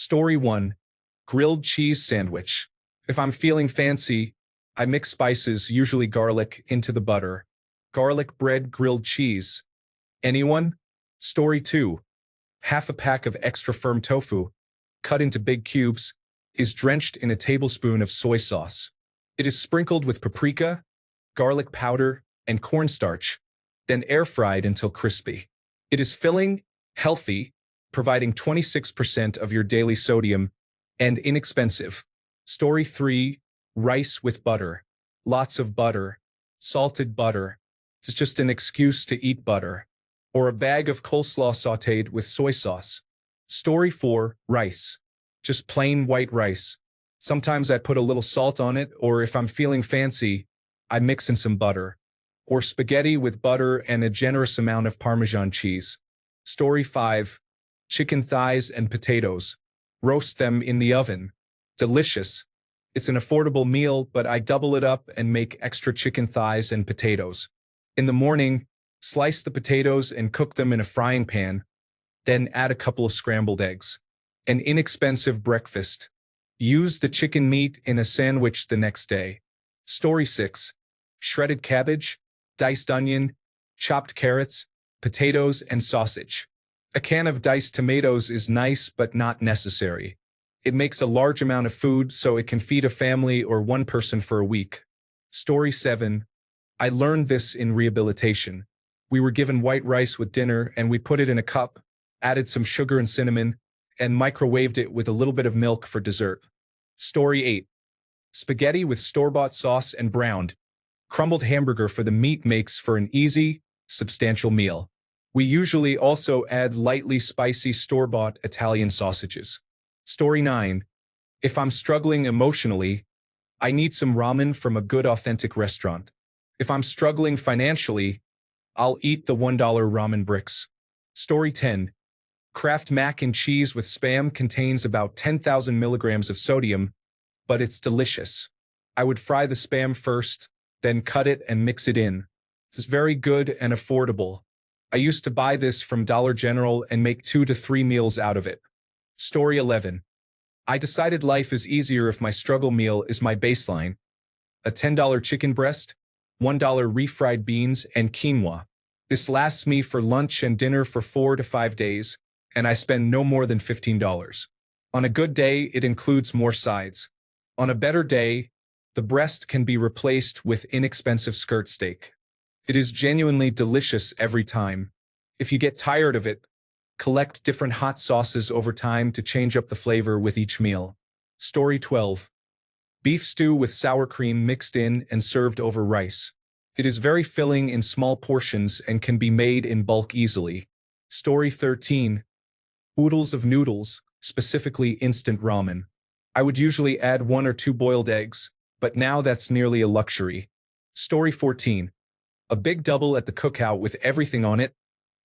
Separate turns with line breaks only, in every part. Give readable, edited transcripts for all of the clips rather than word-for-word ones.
Story 1. Grilled cheese sandwich. If I'm feeling fancy, I mix spices, usually garlic, into the butter. Garlic bread grilled cheese. Anyone? Story 2. Half a pack of extra firm tofu, cut into big cubes, is drenched in a tablespoon of soy sauce. It is sprinkled with paprika, garlic powder, and cornstarch, then air-fried until crispy. It is filling, healthy, providing 26% of your daily sodium, and inexpensive. Story 3. Rice with butter. Lots of butter. Salted butter. It's just an excuse to eat butter. Or a bag of coleslaw sautéed with soy sauce. Story 4. Rice. Just plain white rice. Sometimes I put a little salt on it, or if I'm feeling fancy, I mix in some butter. Or spaghetti with butter and a generous amount of Parmesan cheese. Story 5. Chicken thighs and potatoes. Roast them in the oven. Delicious. It's an affordable meal, but I double it up and make extra chicken thighs and potatoes. In the morning, slice the potatoes and cook them in a frying pan, then add a couple of scrambled eggs. An inexpensive breakfast. Use the chicken meat in a sandwich the next day. Story 6. Shredded cabbage, diced onion, chopped carrots, potatoes, and sausage. A can of diced tomatoes is nice but not necessary. It makes a large amount of food so it can feed a family or one person for a week. Story 7. I learned this in rehabilitation. We were given white rice with dinner and we put it in a cup, added some sugar and cinnamon, and microwaved it with a little bit of milk for dessert. Story 8. Spaghetti with store-bought sauce and browned, crumbled hamburger for the meat makes for an easy, substantial meal. We usually also add lightly spicy store-bought Italian sausages. Story 9. If I'm struggling emotionally, I need some ramen from a good authentic restaurant. If I'm struggling financially, I'll eat the $1 ramen bricks. Story 10. Kraft mac and cheese with Spam contains about 10,000 milligrams of sodium, but it's delicious. I would fry the Spam first, then cut it and mix it in. It's very good and affordable. I used to buy this from Dollar General and make 2 to 3 meals out of it. Story 11. I decided life is easier if my struggle meal is my baseline. A $10 chicken breast, $1 refried beans, and quinoa. This lasts me for lunch and dinner for 4 to 5 days, and I spend no more than $15. On a good day, it includes more sides. On a better day, the breast can be replaced with inexpensive skirt steak. It is genuinely delicious every time. If you get tired of it, collect different hot sauces over time to change up the flavor with each meal. Story 12. Beef stew with sour cream mixed in and served over rice. It is very filling in small portions and can be made in bulk easily. Story 13. Oodles of noodles, specifically instant ramen. I would usually add 1 or 2 boiled eggs, but now that's nearly a luxury. Story 14. A big double at the cookout with everything on it.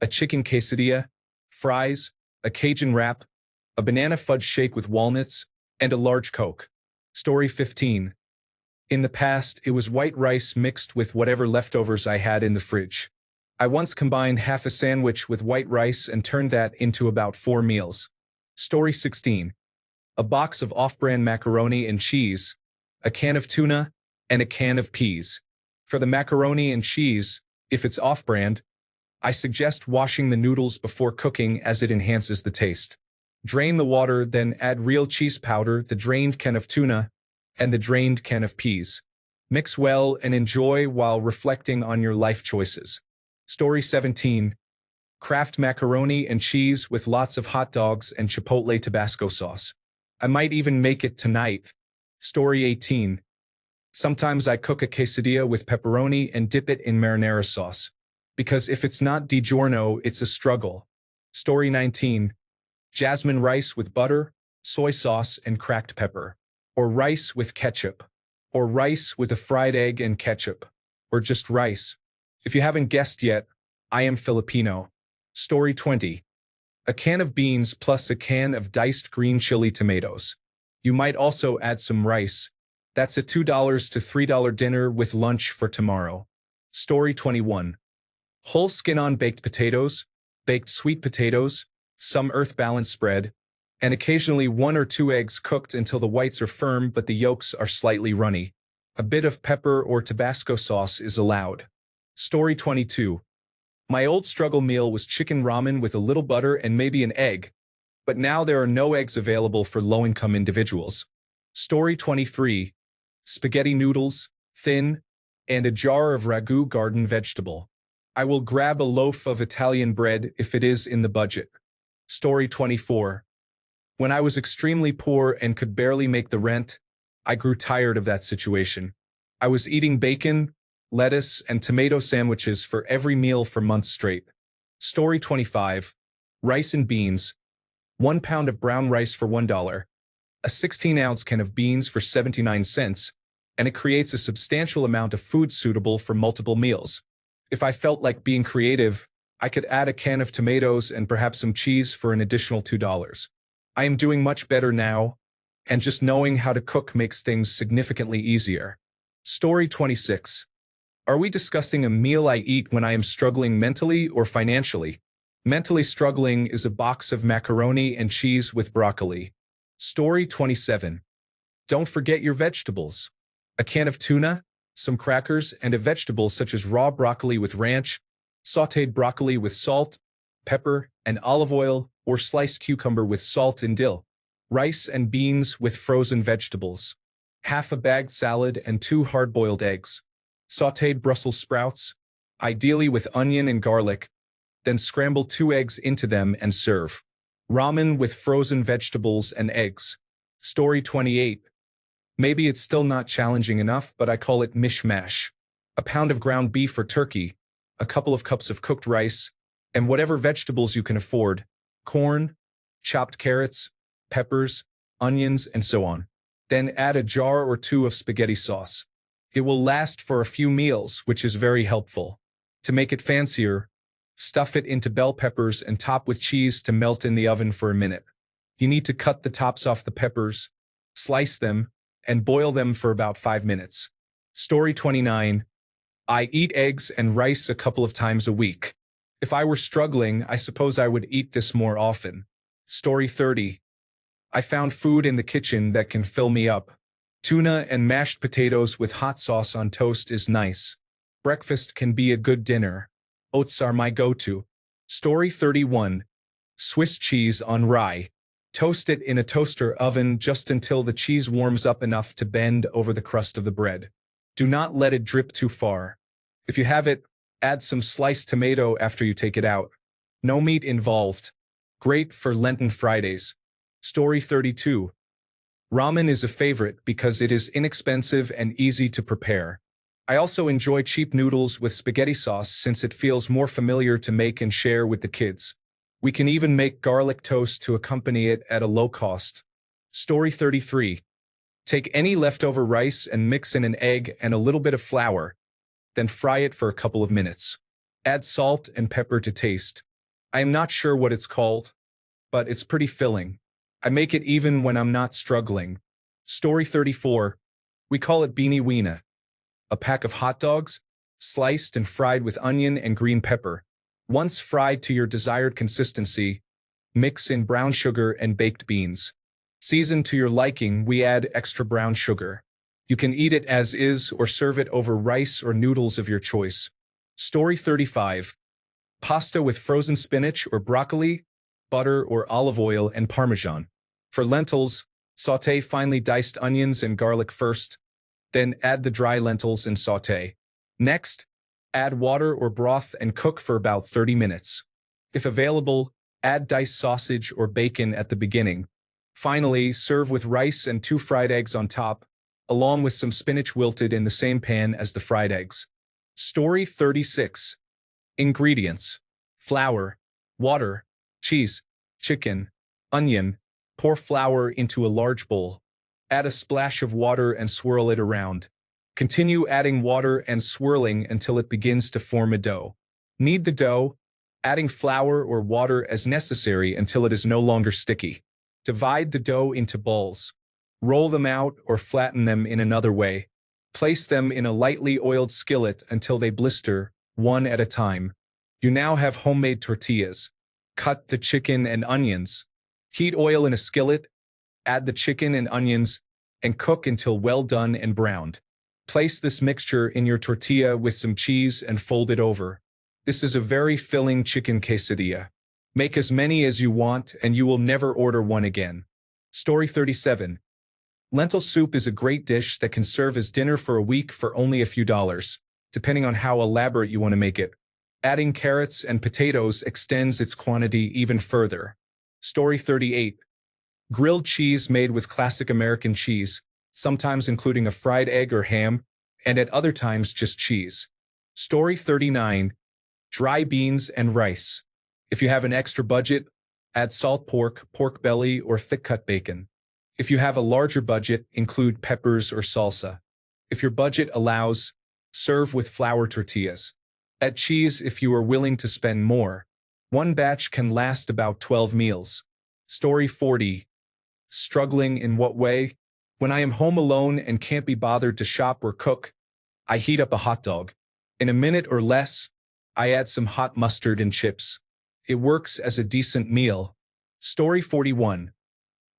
A chicken quesadilla, fries, a Cajun wrap, a banana fudge shake with walnuts, and a large Coke. Story 15. In the past, it was white rice mixed with whatever leftovers I had in the fridge. I once combined half a sandwich with white rice and turned that into about 4 meals. Story 16. A box of off-brand macaroni and cheese, a can of tuna, and a can of peas. For the macaroni and cheese, if it's off-brand, I suggest washing the noodles before cooking as it enhances the taste. Drain the water, then add real cheese powder, the drained can of tuna, and the drained can of peas. Mix well and enjoy while reflecting on your life choices. Story 17. Kraft macaroni and cheese with lots of hot dogs and Chipotle Tabasco sauce. I might even make it tonight. Story 18. Sometimes I cook a quesadilla with pepperoni and dip it in marinara sauce. Because if it's not DiGiorno, it's a struggle. Story 19. Jasmine rice with butter, soy sauce, and cracked pepper. Or rice with ketchup. Or rice with a fried egg and ketchup. Or just rice. If you haven't guessed yet, I am Filipino. Story 20. A can of beans plus a can of diced green chili tomatoes. You might also add some rice. That's a $2 to $3 dinner with lunch for tomorrow. Story 21. Whole skin-on baked potatoes, baked sweet potatoes, some earth balance spread, and occasionally 1 or 2 eggs cooked until the whites are firm but the yolks are slightly runny. A bit of pepper or Tabasco sauce is allowed. Story 22. My old struggle meal was chicken ramen with a little butter and maybe an egg, but now there are no eggs available for low-income individuals. Story 23. Spaghetti noodles, thin, and a jar of ragu garden vegetable. I will grab a loaf of Italian bread if it is in the budget. Story 24. When I was extremely poor and could barely make the rent, I grew tired of that situation. I was eating bacon, lettuce, and tomato sandwiches for every meal for months straight. Story 25. Rice and beans. 1 pound of brown rice for $1. A 16-ounce can of beans for 79 cents, and it creates a substantial amount of food suitable for multiple meals. If I felt like being creative, I could add a can of tomatoes and perhaps some cheese for an additional $2. I am doing much better now, and just knowing how to cook makes things significantly easier. Story 26. Are we discussing a meal I eat when I am struggling mentally or financially? Mentally struggling is a box of macaroni and cheese with broccoli. Story 27. Don't forget your vegetables. A can of tuna, some crackers, and a vegetable such as raw broccoli with ranch, sautéed broccoli with salt, pepper, and olive oil, or sliced cucumber with salt and dill. Rice and beans with frozen vegetables. Half a bagged salad and 2 hard-boiled eggs. Sautéed Brussels sprouts, ideally with onion and garlic, then scramble 2 eggs into them and serve. Ramen with frozen vegetables and eggs. Story 28. Maybe it's still not challenging enough, but I call it mishmash. A pound of ground beef or turkey, a couple of cups of cooked rice, and whatever vegetables you can afford, corn, chopped carrots, peppers, onions, and so on. Then add a jar or 2 of spaghetti sauce. It will last for a few meals, which is very helpful. To make it fancier, stuff it into bell peppers and top with cheese to melt in the oven for a minute. You need to cut the tops off the peppers, slice them, and boil them for about 5 minutes. Story 29. I eat eggs and rice a couple of times a week. If I were struggling, I suppose I would eat this more often. Story 30. I found food in the kitchen that can fill me up. Tuna and mashed potatoes with hot sauce on toast is nice. Breakfast can be a good dinner. Oats are my go-to. Story 31. Swiss cheese on rye. Toast it in a toaster oven just until the cheese warms up enough to bend over the crust of the bread. Do not let it drip too far. If you have it, add some sliced tomato after you take it out. No meat involved. Great for Lenten Fridays. Story 32. Ramen is a favorite because it is inexpensive and easy to prepare. I also enjoy cheap noodles with spaghetti sauce since it feels more familiar to make and share with the kids. We can even make garlic toast to accompany it at a low cost. Story 33. Take any leftover rice and mix in an egg and a little bit of flour, then fry it for a couple of minutes. Add salt and pepper to taste. I am not sure what it's called, but it's pretty filling. I make it even when I'm not struggling. Story 34. We call it beanie weena. A pack of hot dogs, sliced and fried with onion and green pepper. Once fried to your desired consistency, mix in brown sugar and baked beans. Season to your liking, we add extra brown sugar. You can eat it as is or serve it over rice or noodles of your choice. Story 35. Pasta with frozen spinach or broccoli, butter or olive oil and Parmesan. For lentils, sauté finely diced onions and garlic first, then add the dry lentils and sauté. Next, add water or broth and cook for about 30 minutes. If available, add diced sausage or bacon at the beginning. Finally, serve with rice and 2 fried eggs on top, along with some spinach wilted in the same pan as the fried eggs. Story 36. Ingredients: flour, water, cheese, chicken, onion. Pour flour into a large bowl. Add a splash of water and swirl it around. Continue adding water and swirling until it begins to form a dough. Knead the dough, adding flour or water as necessary until it is no longer sticky. Divide the dough into balls. Roll them out or flatten them in another way. Place them in a lightly oiled skillet until they blister, one at a time. You now have homemade tortillas. Cut the chicken and onions. Heat oil in a skillet, add the chicken and onions, and cook until well done and browned. Place this mixture in your tortilla with some cheese and fold it over. This is a very filling chicken quesadilla. Make as many as you want and you will never order one again. Story 37. Lentil soup is a great dish that can serve as dinner for a week for only a few dollars, depending on how elaborate you want to make it. Adding carrots and potatoes extends its quantity even further. Story 38. Grilled cheese made with classic American cheese, sometimes including a fried egg or ham, and at other times just cheese. Story 39. Dry beans and rice. If you have an extra budget, add salt pork, pork belly, or thick-cut bacon. If you have a larger budget, include peppers or salsa. If your budget allows, serve with flour tortillas. Add cheese if you are willing to spend more. One batch can last about 12 meals. Story 40. Struggling in what way? When I am home alone and can't be bothered to shop or cook, I heat up a hot dog. In a minute or less, I add some hot mustard and chips. It works as a decent meal. Story 41.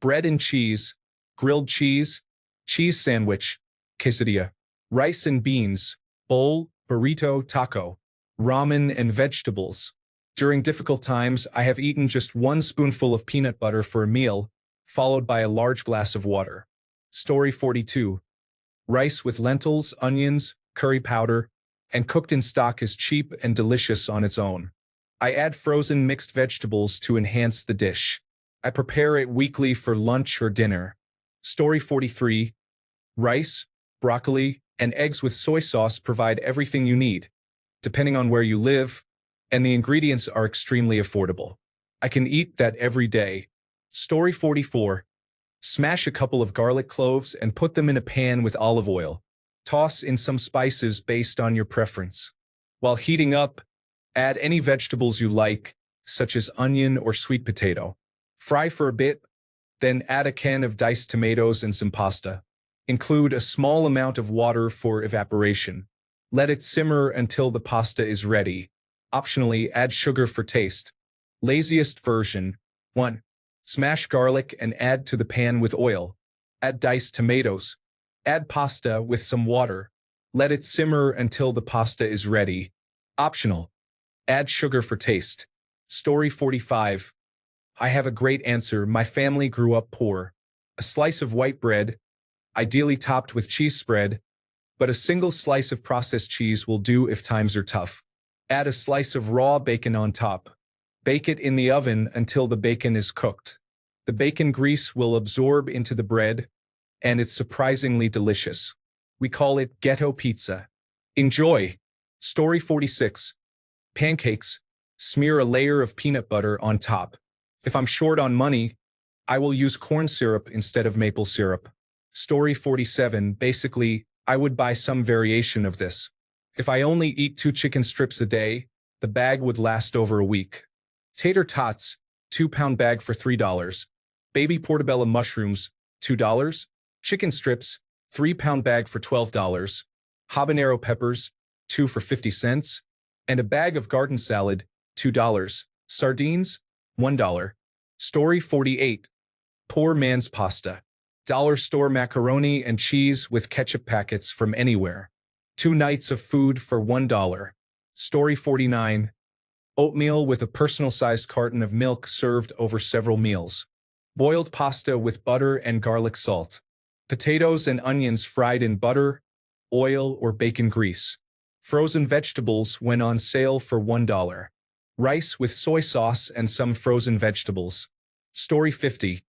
Bread and cheese, grilled cheese sandwich, quesadilla, rice and beans, bowl, burrito, taco, ramen, and vegetables. During difficult times, I have eaten just one spoonful of peanut butter for a meal, followed by a large glass of water. Story 42. Rice with lentils, onions, curry powder, and cooked in stock is cheap and delicious on its own. I add frozen mixed vegetables to enhance the dish. I prepare it weekly for lunch or dinner. Story 43. Rice, broccoli, and eggs with soy sauce provide everything you need, depending on where you live, and the ingredients are extremely affordable. I can eat that every day. Story 44. Smash a couple of garlic cloves and put them in a pan with olive oil. Toss in some spices based on your preference. While heating up, add any vegetables you like, such as onion or sweet potato. Fry for a bit, then add a can of diced tomatoes and some pasta. Include a small amount of water for evaporation. Let it simmer until the pasta is ready. Optionally, add sugar for taste. Laziest version. 1. Smash garlic and add to the pan with oil. Add diced tomatoes. Add pasta with some water. Let it simmer until the pasta is ready. Optional. Add sugar for taste. Story 45. I have a great answer. My family grew up poor. A slice of white bread, ideally topped with cheese spread, but a single slice of processed cheese will do if times are tough. Add a slice of raw bacon on top. Bake it in the oven until the bacon is cooked. The bacon grease will absorb into the bread, and it's surprisingly delicious. We call it ghetto pizza. Enjoy! Story 46. Pancakes. Smear a layer of peanut butter on top. If I'm short on money, I will use corn syrup instead of maple syrup. Story 47. Basically, I would buy some variation of this. If I only eat 2 chicken strips a day, the bag would last over a week. Tater tots, 2-pound bag for $3. Baby portobello mushrooms, $2. Chicken strips, 3-pound bag for $12. Habanero peppers, 2 for 50 cents. And a bag of garden salad, $2. Sardines, $1. Story 48. Poor man's pasta. Dollar store macaroni and cheese with ketchup packets from anywhere. 2 nights of food for $1. Story 49. Oatmeal with a personal-sized carton of milk served over several meals. Boiled pasta with butter and garlic salt. Potatoes and onions fried in butter, oil, or bacon grease. Frozen vegetables when on sale for $1. Rice with soy sauce and some frozen vegetables. Story 50.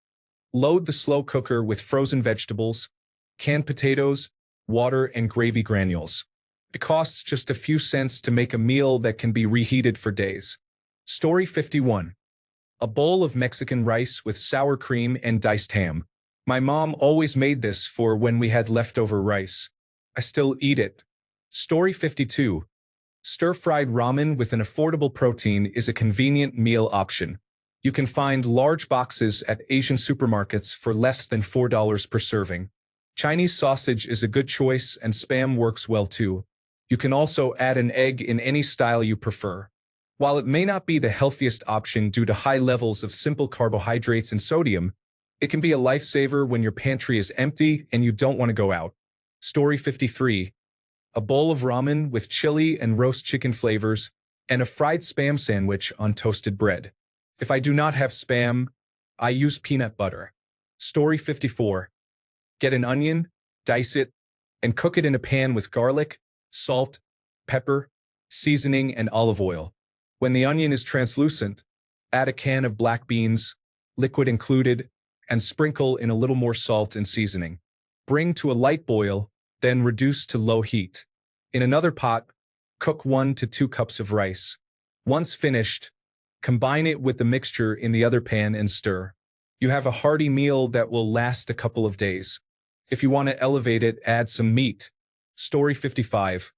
Load the slow cooker with frozen vegetables, canned potatoes, water, and gravy granules. It costs just a few cents to make a meal that can be reheated for days. Story 51. A bowl of Mexican rice with sour cream and diced ham. My mom always made this for when we had leftover rice. I still eat it. Story 52. Stir-fried ramen with an affordable protein is a convenient meal option. You can find large boxes at Asian supermarkets for less than $4 per serving. Chinese sausage is a good choice and Spam works well too. You can also add an egg in any style you prefer. While it may not be the healthiest option due to high levels of simple carbohydrates and sodium, it can be a lifesaver when your pantry is empty and you don't want to go out. Story 53. A bowl of ramen with chili and roast chicken flavors, and a fried Spam sandwich on toasted bread. If I do not have Spam, I use peanut butter. Story 54. Get an onion, dice it, and cook it in a pan with garlic, salt, pepper, seasoning, and olive oil. When the onion is translucent, add a can of black beans, liquid included, and sprinkle in a little more salt and seasoning. Bring to a light boil, then reduce to low heat. In another pot, cook 1 to 2 cups of rice. Once finished, combine it with the mixture in the other pan and stir. You have a hearty meal that will last a couple of days. If you want to elevate it, add some meat. Story 55.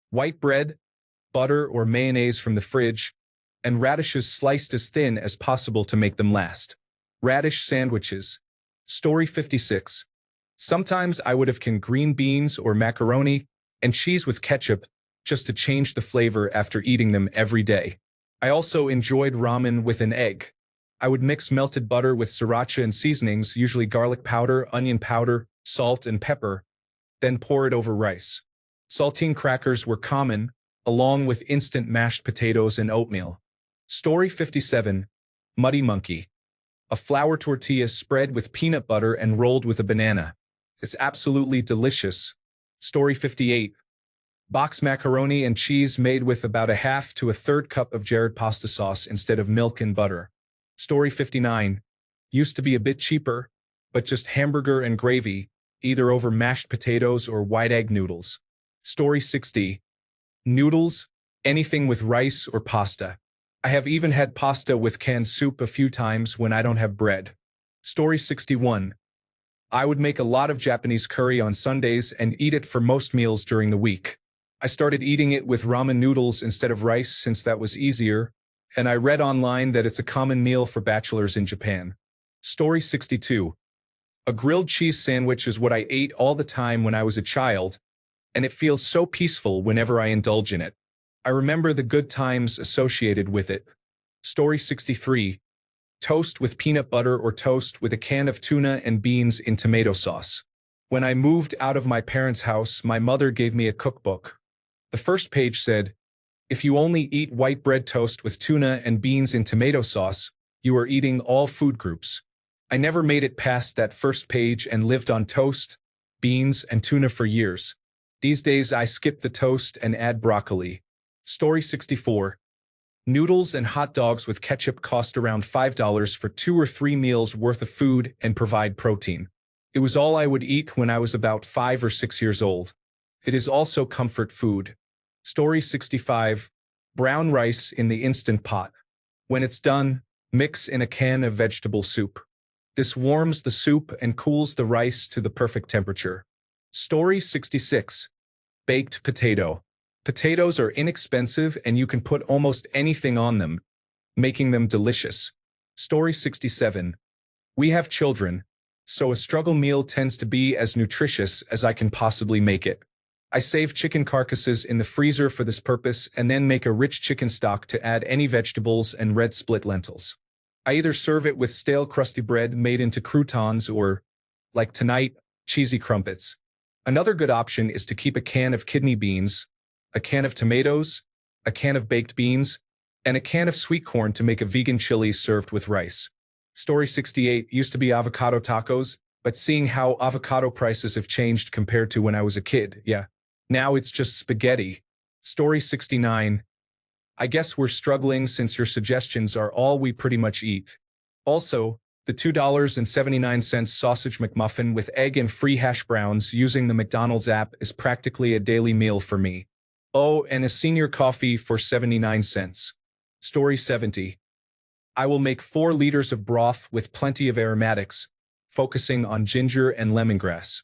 White bread, butter or mayonnaise from the fridge, and radishes sliced as thin as possible to make them last. Radish sandwiches. Story 56. Sometimes I would have canned green beans or macaroni and cheese with ketchup just to change the flavor after eating them every day. I also enjoyed ramen with an egg. I would mix melted butter with sriracha and seasonings, usually garlic powder, onion powder, salt, and pepper, then pour it over rice. Saltine crackers were common, along with instant mashed potatoes and oatmeal. Story 57. Muddy Monkey. A flour tortilla spread with peanut butter and rolled with a banana. It's absolutely delicious. Story 58. Box macaroni and cheese made with about a half to a third cup of jarred pasta sauce instead of milk and butter. Story 59. Used to be a bit cheaper, but just hamburger and gravy, either over mashed potatoes or white egg noodles. Story 60. Noodles, anything with rice or pasta. I have even had pasta with canned soup a few times when I don't have bread. Story 61. I would make a lot of Japanese curry on Sundays and eat it for most meals during the week. I started eating it with ramen noodles instead of rice since that was easier, and I read online that it's a common meal for bachelors in Japan. Story 62. A grilled cheese sandwich is what I ate all the time when I was a child, and it feels so peaceful whenever I indulge in it. I remember the good times associated with it. Story 63. Toast with peanut butter or toast with a can of tuna and beans in tomato sauce. When I moved out of my parents' house, my mother gave me a cookbook. The first page said, "If you only eat white bread toast with tuna and beans in tomato sauce, you are eating all food groups." I never made it past that first page and lived on toast, beans, and tuna for years. These days I skip the toast and add broccoli. Story 64. Noodles and hot dogs with ketchup cost around $5 for 2 or 3 meals worth of food and provide protein. It was all I would eat when I was about 5 or 6 years old. It is also comfort food. Story 65. Brown rice in the Instant Pot. When it's done, mix in a can of vegetable soup. This warms the soup and cools the rice to the perfect temperature. Story 66. Baked potato. Potatoes are inexpensive and you can put almost anything on them, making them delicious. Story 67. We have children, so a struggle meal tends to be as nutritious as I can possibly make it. I save chicken carcasses in the freezer for this purpose and then make a rich chicken stock to add any vegetables and red split lentils. I either serve it with stale crusty bread made into croutons or, like tonight, cheesy crumpets. Another good option is to keep a can of kidney beans, a can of tomatoes, a can of baked beans, and a can of sweet corn to make a vegan chili served with rice. Story 68 used to be avocado tacos, but seeing how avocado prices have changed compared to when I was a kid, now it's just spaghetti. Story 69. I guess we're struggling since your suggestions are all we pretty much eat. Also, the $2.79 sausage McMuffin with egg and free hash browns using the McDonald's app is practically a daily meal for me. Oh, and a senior coffee for 79 cents. Story 70. I will make 4 liters of broth with plenty of aromatics, focusing on ginger and lemongrass.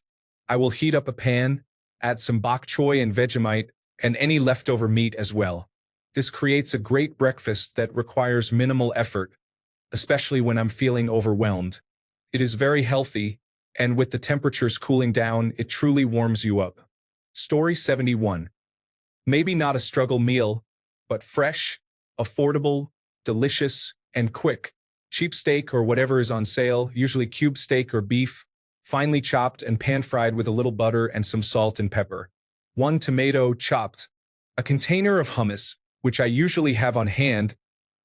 I will heat up a pan, add some bok choy and Vegemite, and any leftover meat as well. This creates a great breakfast that requires minimal effort, especially when I'm feeling overwhelmed. It is very healthy, and with the temperatures cooling down, it truly warms you up. Story 71. Maybe not a struggle meal, but fresh, affordable, delicious, and quick. Cheap steak or whatever is on sale, usually cube steak or beef, finely chopped and pan-fried with a little butter and some salt and pepper. 1 tomato chopped. A container of hummus, which I usually have on hand.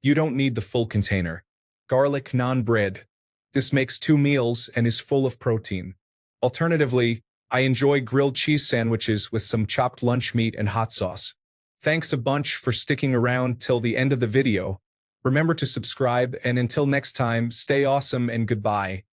You don't need the full container. Garlic naan bread. This makes 2 meals and is full of protein. Alternatively, I enjoy grilled cheese sandwiches with some chopped lunch meat and hot sauce. Thanks a bunch for sticking around till the end of the video. Remember to subscribe, and until next time, stay awesome and goodbye.